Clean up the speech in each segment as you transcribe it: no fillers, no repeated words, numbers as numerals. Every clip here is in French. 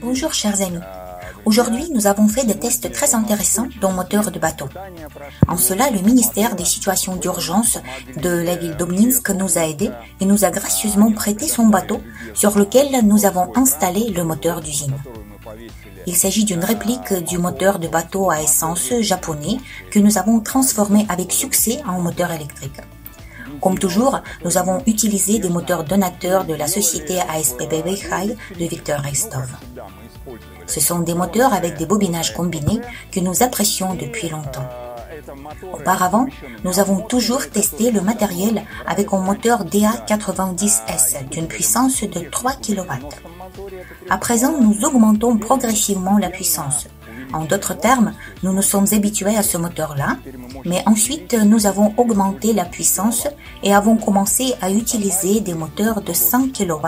Bonjour chers amis, aujourd'hui nous avons fait des tests très intéressants dans moteur de bateau. En cela, le ministère des situations d'urgence de la ville d'Obninsk nous a aidés et nous a gracieusement prêté son bateau sur lequel nous avons installé le moteur d'usine. Il s'agit d'une réplique du moteur de bateau à essence japonais que nous avons transformé avec succès en moteur électrique. Comme toujours, nous avons utilisé des moteurs donateurs de la société ASPB Beihai de Viktor Restov. Ce sont des moteurs avec des bobinages combinés que nous apprécions depuis longtemps. Auparavant, nous avons toujours testé le matériel avec un moteur DA90S d'une puissance de 3 kW. À présent, nous augmentons progressivement la puissance. En d'autres termes, nous nous sommes habitués à ce moteur-là, mais ensuite nous avons augmenté la puissance et avons commencé à utiliser des moteurs de 100 kW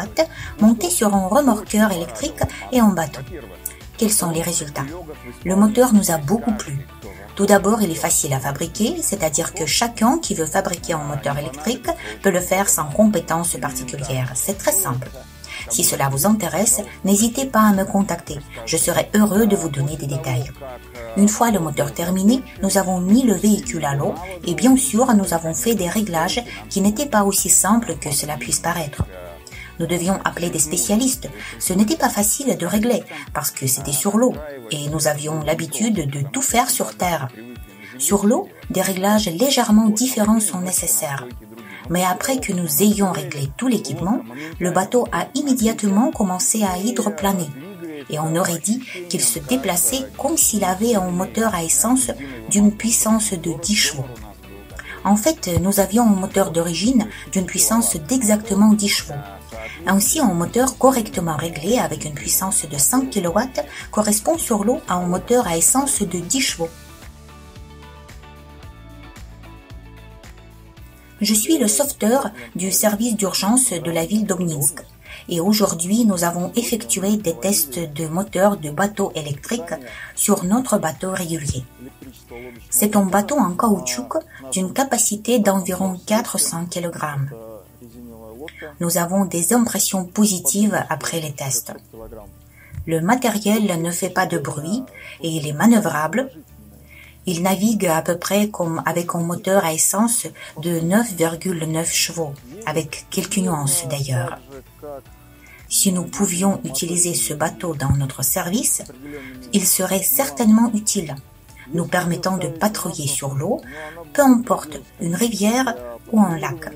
montés sur un remorqueur électrique et en bateau. Quels sont les résultats? Le moteur nous a beaucoup plu. Tout d'abord, il est facile à fabriquer, c'est-à-dire que chacun qui veut fabriquer un moteur électrique peut le faire sans compétences particulières. C'est très simple. Si cela vous intéresse, n'hésitez pas à me contacter. Je serai heureux de vous donner des détails. Une fois le moteur terminé, nous avons mis le véhicule à l'eau et bien sûr, nous avons fait des réglages qui n'étaient pas aussi simples que cela puisse paraître. Nous devions appeler des spécialistes. Ce n'était pas facile de régler parce que c'était sur l'eau et nous avions l'habitude de tout faire sur terre. Sur l'eau, des réglages légèrement différents sont nécessaires. Mais après que nous ayons réglé tout l'équipement, le bateau a immédiatement commencé à hydroplaner. Et on aurait dit qu'il se déplaçait comme s'il avait un moteur à essence d'une puissance de 10 chevaux. En fait, nous avions un moteur d'origine d'une puissance d'exactement 10 chevaux. Ainsi, un moteur correctement réglé avec une puissance de 100 kW correspond sur l'eau à un moteur à essence de 10 chevaux. Je suis le sauveteur du service d'urgence de la ville d'Obninsk et aujourd'hui nous avons effectué des tests de moteurs de bateau électrique sur notre bateau régulier. C'est un bateau en caoutchouc d'une capacité d'environ 400 kg. Nous avons des impressions positives après les tests. Le matériel ne fait pas de bruit et il est manœuvrable. Il navigue à peu près comme avec un moteur à essence de 9,9 chevaux, avec quelques nuances d'ailleurs. Si nous pouvions utiliser ce bateau dans notre service, il serait certainement utile, nous permettant de patrouiller sur l'eau, peu importe une rivière ou un lac.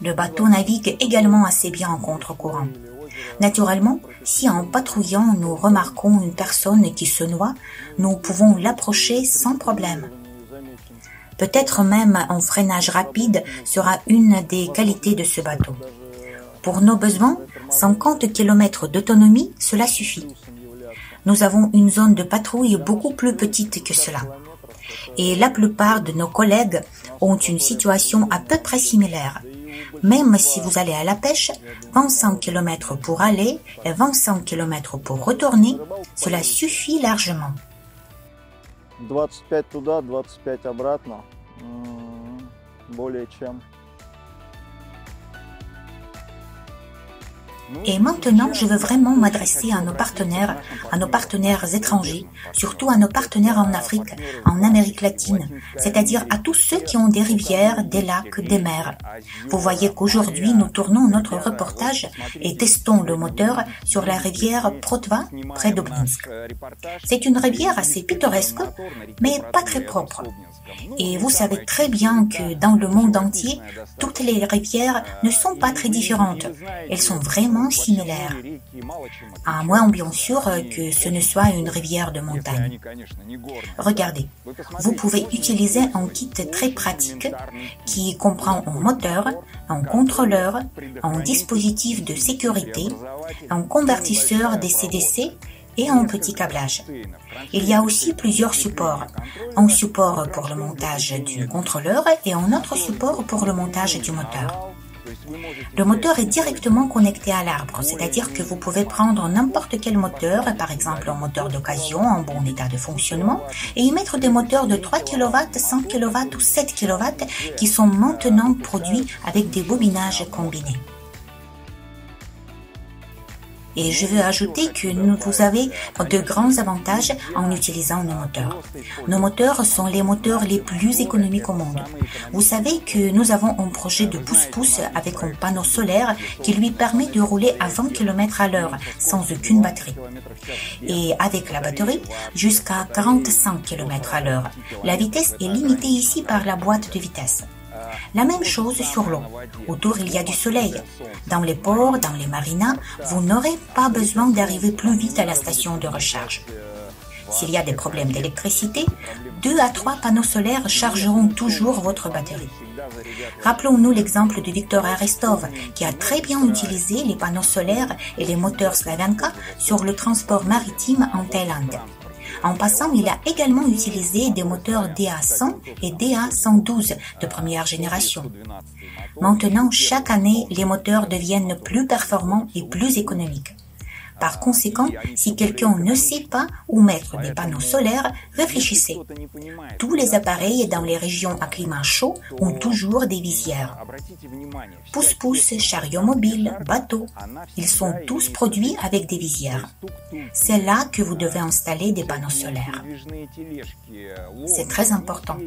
Le bateau navigue également assez bien en contre-courant. Naturellement, si en patrouillant nous remarquons une personne qui se noie, nous pouvons l'approcher sans problème. Peut-être même un freinage rapide sera une des qualités de ce bateau. Pour nos besoins, 50 km d'autonomie, cela suffit. Nous avons une zone de patrouille beaucoup plus petite que cela. Et la plupart de nos collègues ont une situation à peu près similaire. Même si vous allez à la pêche, 25 km pour aller et 25 km pour retourner, cela suffit largement. 25 туда, 25 обратно. Более чем. Et maintenant, je veux vraiment m'adresser à nos partenaires étrangers, surtout à nos partenaires en Afrique, en Amérique latine, c'est-à-dire à tous ceux qui ont des rivières, des lacs, des mers. Vous voyez qu'aujourd'hui, nous tournons notre reportage et testons le moteur sur la rivière Protva, près d'Obninsk. C'est une rivière assez pittoresque, mais pas très propre. Et vous savez très bien que dans le monde entier, toutes les rivières ne sont pas très différentes. Elles sont vraiment similaires. À moins bien sûr que ce ne soit une rivière de montagne. Regardez, vous pouvez utiliser un kit très pratique qui comprend un moteur, un contrôleur, un dispositif de sécurité, un convertisseur DC-DC, et en petit câblage. Il y a aussi plusieurs supports. Un support pour le montage du contrôleur et un autre support pour le montage du moteur. Le moteur est directement connecté à l'arbre, c'est-à-dire que vous pouvez prendre n'importe quel moteur, par exemple un moteur d'occasion en bon état de fonctionnement, et y mettre des moteurs de 3 kW, 100 kW ou 7 kW qui sont maintenant produits avec des bobinages combinés. Et je veux ajouter que vous avez de grands avantages en utilisant nos moteurs. Nos moteurs sont les moteurs les plus économiques au monde. Vous savez que nous avons un projet de pousse-pousse avec un panneau solaire qui lui permet de rouler à 20 km à l'heure sans aucune batterie. Et avec la batterie, jusqu'à 45 km à l'heure. La vitesse est limitée ici par la boîte de vitesse. La même chose sur l'eau. Autour, il y a du soleil. Dans les ports, dans les marinas, vous n'aurez pas besoin d'arriver plus vite à la station de recharge. S'il y a des problèmes d'électricité, 2 à 3 panneaux solaires chargeront toujours votre batterie. Rappelons-nous l'exemple de Viktor Arestov, qui a très bien utilisé les panneaux solaires et les moteurs Slavyanka sur le transport maritime en Thaïlande. En passant, il a également utilisé des moteurs DA100 et DA112 de première génération. Maintenant, chaque année, les moteurs deviennent plus performants et plus économiques. Par conséquent, si quelqu'un ne sait pas où mettre des panneaux solaires, réfléchissez. Tous les appareils dans les régions à climat chaud ont toujours des visières. Pousse-pousse, chariot mobile, bateau, ils sont tous produits avec des visières. C'est là que vous devez installer des panneaux solaires. C'est très important.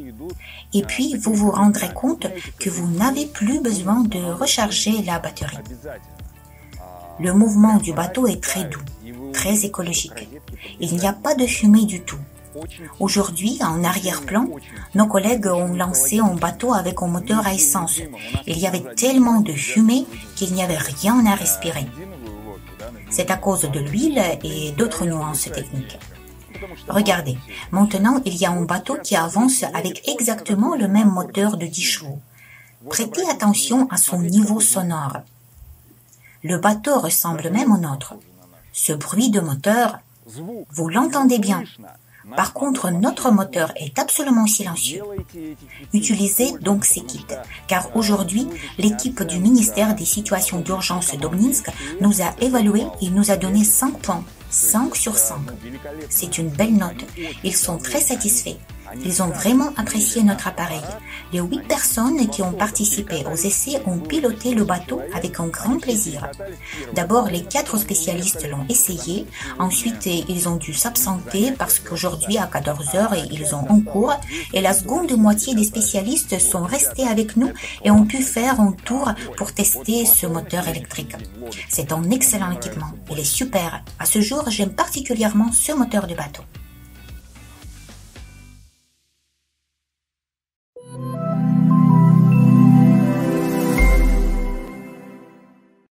Et puis, vous vous rendrez compte que vous n'avez plus besoin de recharger la batterie. Le mouvement du bateau est très doux, très écologique. Il n'y a pas de fumée du tout. Aujourd'hui, en arrière-plan, nos collègues ont lancé un bateau avec un moteur à essence. Il y avait tellement de fumée qu'il n'y avait rien à respirer. C'est à cause de l'huile et d'autres nuances techniques. Regardez, maintenant il y a un bateau qui avance avec exactement le même moteur de 10 chevaux. Prêtez attention à son niveau sonore. Le bateau ressemble même au nôtre. Ce bruit de moteur, vous l'entendez bien. Par contre, notre moteur est absolument silencieux. Utilisez donc ces kits, car aujourd'hui, l'équipe du ministère des situations d'urgence d'Obninsk nous a évalués et nous a donné 5 points, 5 sur 5. C'est une belle note. Ils sont très satisfaits. Ils ont vraiment apprécié notre appareil. Les 8 personnes qui ont participé aux essais ont piloté le bateau avec un grand plaisir. D'abord, les 4 spécialistes l'ont essayé. Ensuite, ils ont dû s'absenter parce qu'aujourd'hui, à 14 h, ils ont un cours. Et la seconde moitié des spécialistes sont restés avec nous et ont pu faire un tour pour tester ce moteur électrique. C'est un excellent équipement. Il est super. À ce jour, j'aime particulièrement ce moteur de bateau.